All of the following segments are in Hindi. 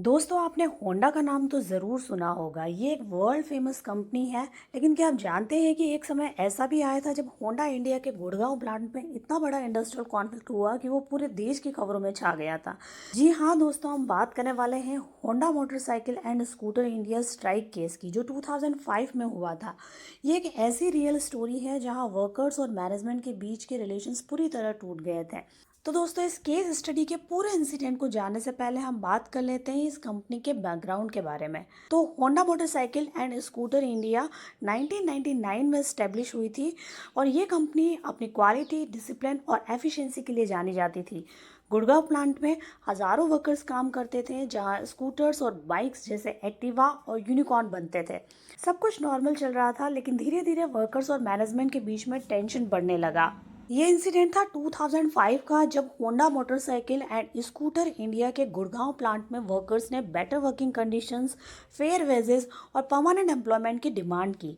दोस्तों आपने होंडा का नाम तो ज़रूर सुना होगा। ये एक वर्ल्ड फेमस कंपनी है। लेकिन क्या आप जानते हैं कि एक समय ऐसा भी आया था जब होंडा इंडिया के गुड़गांव प्लांट में इतना बड़ा इंडस्ट्रियल कॉन्फ्लिक्ट हुआ कि वो पूरे देश की खबरों में छा गया था। जी हाँ दोस्तों, हम बात करने वाले हैं Honda motorcycle and scooter India strike case की, जो 2005 में हुआ था। ये एक ऐसी रियल स्टोरी है जहाँ वर्कर्स और मैनेजमेंट के बीच के रिलेशंस पूरी तरह टूट गए थे। तो दोस्तों, इस केस स्टडी के पूरे इंसिडेंट को जानने से पहले हम बात कर लेते हैं इस कंपनी के बैकग्राउंड के बारे में। तो Honda motorcycle and scooter India 1999 में स्टेब्लिश हुई थी और ये कंपनी अपनी क्वालिटी, डिसिप्लिन और एफिशिएंसी के लिए जानी जाती थी। गुड़गांव प्लांट में हजारों वर्कर्स काम करते थे, जहां स्कूटर्स और बाइक्स जैसे एक्टिवा और यूनिकॉर्न बनते थे। सब कुछ नॉर्मल चल रहा था, लेकिन धीरे धीरे वर्कर्स और मैनेजमेंट के बीच में टेंशन बढ़ने लगा। ये इंसिडेंट था 2005 का, जब Honda motorcycle and scooter India के गुड़गांव प्लांट में वर्कर्स ने better working conditions, fair wages और परमानेंट एम्प्लॉयमेंट की डिमांड की।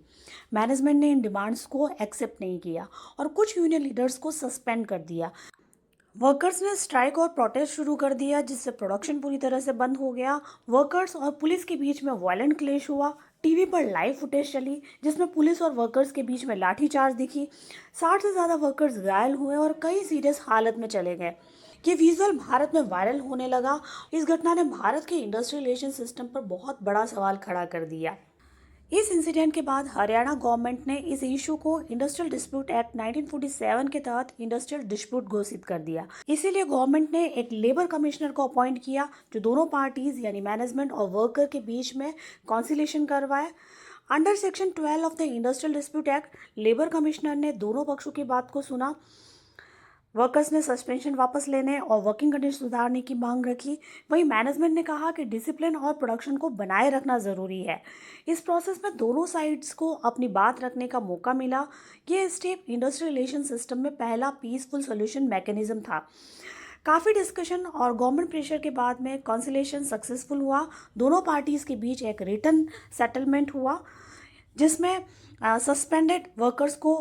मैनेजमेंट ने इन डिमांड्स को एक्सेप्ट नहीं किया और कुछ यूनियन लीडर्स को सस्पेंड कर दिया। वर्कर्स ने स्ट्राइक और प्रोटेस्ट शुरू कर दिया, जिससे प्रोडक्शन पूरी तरह से बंद हो गया। वर्कर्स और पुलिस के बीच में वायलेंट क्लेश हुआ। टीवी पर लाइव फुटेज चली जिसमें पुलिस और वर्कर्स के बीच में लाठीचार्ज दिखी। 60 से ज़्यादा वर्कर्स घायल हुए और कई सीरियस हालत में चले गए। ये विजुअल भारत में वायरल होने लगा। इस घटना ने भारत के इंडस्ट्रियल रिलेशन सिस्टम पर बहुत बड़ा सवाल खड़ा कर दिया। इस इंसिडेंट के बाद हरियाणा गवर्नमेंट ने इस इशू को इंडस्ट्रियल डिस्प्यूट एक्ट 1947 के तहत इंडस्ट्रियल डिस्प्यूट घोषित कर दिया। इसीलिए गवर्नमेंट ने एक लेबर कमिश्नर को अपॉइंट किया, जो दोनों पार्टीज यानी मैनेजमेंट और वर्कर के बीच में कॉन्सिलेशन करवाए। Under section 12 of the industrial dispute act, labour commissioner ने दोनों पक्षों की बात को सुना। वर्कर्स ने सस्पेंशन वापस लेने और वर्किंग कंडीशन सुधारने की मांग रखी। वहीं मैनेजमेंट ने कहा कि डिसिप्लिन और प्रोडक्शन को बनाए रखना ज़रूरी है। इस प्रोसेस में दोनों साइड्स को अपनी बात रखने का मौका मिला। ये स्टेप इंडस्ट्रियल रिलेशन सिस्टम में पहला पीसफुल सोल्यूशन मैकेनिज्म था। काफ़ी डिस्कशन और गवर्नमेंट प्रेशर के बाद में कॉन्सिलेशन सक्सेसफुल हुआ। दोनों पार्टीज़ के बीच एक रिटर्न सेटलमेंट हुआ, जिसमें सस्पेंडेड वर्कर्स को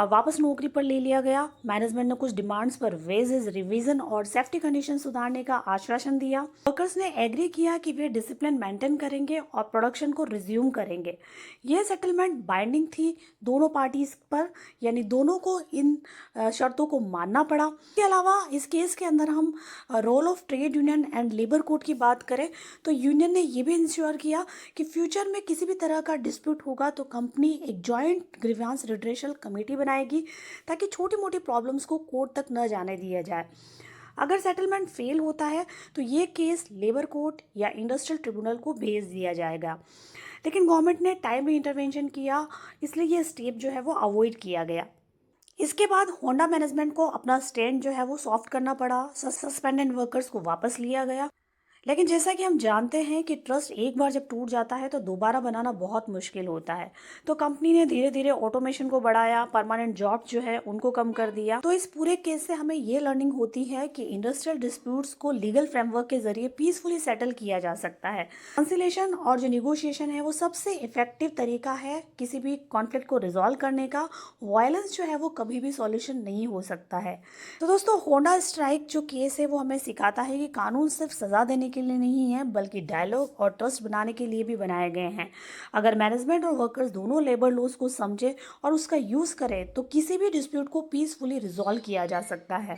वापस नौकरी पर ले लिया गया। मैनेजमेंट ने कुछ डिमांड्स पर वेजेस रिवीजन और सेफ्टी कंडीशन सुधारने का आश्वासन दिया। वर्कर्स ने एग्री किया कि वे डिसिप्लिन मेंटेन करेंगे और प्रोडक्शन को रिज्यूम करेंगे। यह सेटलमेंट बाइंडिंग थी दोनों पार्टीज पर, यानी दोनों को इन शर्तों को मानना पड़ा। इसके अलावा इस केस के अंदर हम role of trade union and labour code की बात करें तो यूनियन ने यह भी इंश्योर किया कि फ्यूचर में किसी भी तरह का डिस्प्यूट होगा तो कंपनी एक जॉइंट ग्रीवांस रिड्रेशल कमेटी बनाएगी, ताकि छोटी मोटी प्रॉब्लम्स को कोर्ट तक न जाने दिया जाए। अगर सेटलमेंट फेल होता है तो ये केस लेबर कोर्ट या इंडस्ट्रियल ट्रिब्यूनल को भेज दिया जाएगा। लेकिन गवर्नमेंट ने टाइमली इंटरवेंशन किया, इसलिए ये स्टेप जो है वो अवॉइड किया गया। इसके बाद होंडा मैनेजमेंट को अपना स्टैंड जो है वो सॉफ्ट करना पड़ा। सस्पेंडेड वर्कर्स को वापस लिया गया। लेकिन जैसा कि हम जानते हैं कि ट्रस्ट एक बार जब टूट जाता है तो दोबारा बनाना बहुत मुश्किल होता है। तो कंपनी ने धीरे धीरे ऑटोमेशन को बढ़ाया, परमानेंट जॉब जो है उनको कम कर दिया। तो इस पूरे केस से हमें ये लर्निंग होती है कि इंडस्ट्रियल डिस्प्यूट्स को लीगल फ्रेमवर्क के जरिए पीसफुली सेटल किया जा सकता है। कंसिलेशन और जो निगोशिएशन है वो सबसे इफेक्टिव तरीका है किसी भी कॉन्फ्लिक्ट को रिजॉल्व करने का। वायलेंस जो है वो कभी भी सॉल्यूशन नहीं हो सकता है। तो दोस्तों, होंडा स्ट्राइक जो केस है वो हमें सिखाता है कि कानून सिर्फ सजा देने के लिए नहीं है, बल्कि डायलॉग और ट्रस्ट बनाने के लिए भी बनाए गए हैं। अगर मैनेजमेंट और वर्कर्स दोनों लेबर लॉज को समझे और उसका यूज़ करें तो किसी भी डिस्प्यूट को पीसफुली रिजॉल्व किया जा सकता है।